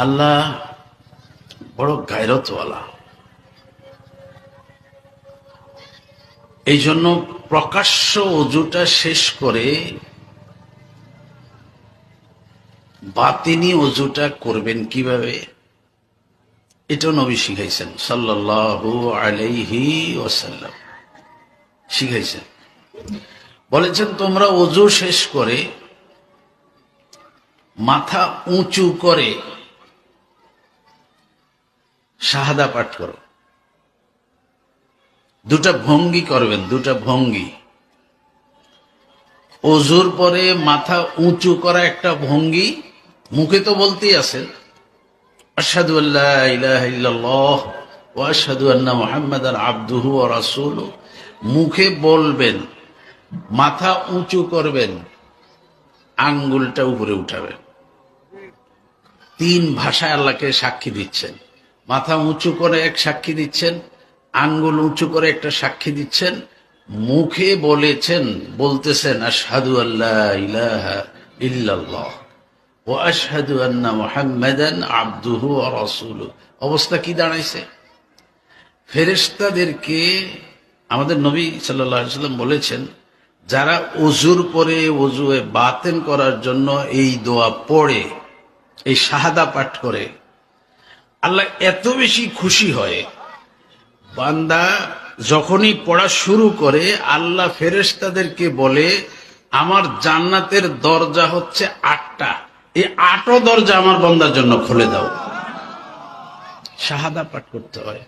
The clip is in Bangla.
আল্লাহ বড় গায়রতওয়ালা। এই জন্য প্রকাশ্য ওযুটা শেষ করে বাতিনি ওযুটা করবেন কিভাবে, এটাও নবী শিখাইছেন সাল্লাল্লাহু আলাইহি ওয়াসাল্লাম। শিখাইছেন, বলেছেন তোমরা ওযু শেষ করে মাথা উঁচু করে শাহাদা পাঠ করো। দুটা ভঙ্গি করবেন, দুটা ভঙ্গি। ওযুর পরে মাথা উঁচু করা একটা ভঙ্গি, মুখে তো বলতেই আছেন আশহাদু আল্লা ইলাহা ইল্লাল্লাহ ওয়া আশহাদু আন্না মুহাম্মাদান আবদুহু ওয়া রাসূলুহু, মুখে বলবেন, মাথা উঁচু করবেন, আঙ্গুলটা উপরে উঠাবেন। তিন ভাষায় আল্লাহকে সাক্ষী দিচ্ছেন। মাথা উঁচু করে এক সাক্ষী দিচ্ছেন, আঙ্গুল উঁচু করে একটা সাক্ষী দিচ্ছেন, মুখে বলতেছেন আশহাদু আল্লা ইলাহা ইল্লাল্লাহ ওয়া আশহাদু আন্না মুহাম্মাদান আবদুহু ওয়া রাসূলুহু। অবস্থা কি দাঁড়াইছে? ফেরেশতাদেরকে আমাদের নবী সাল্লাল্লাহু আলাইহি ওয়াসাল্লাম বলেছেন, যারা ওযুর পরে ওযুয়ে বাতেন করার জন্য এই দোয়া পড়ে, এই শাহাদা পাঠ করে, আল্লাহ এত বেশি খুশি হয়, বান্দা যখনই পড়া শুরু করে আল্লাহ ফেরেশতাদেরকে বলে আমার জান্নাতের দরজা হচ্ছে 8টা, এই 8ও দরজা আমার বান্দার জন্য খুলে দাও। শাহাদা পাঠ করতে হয়।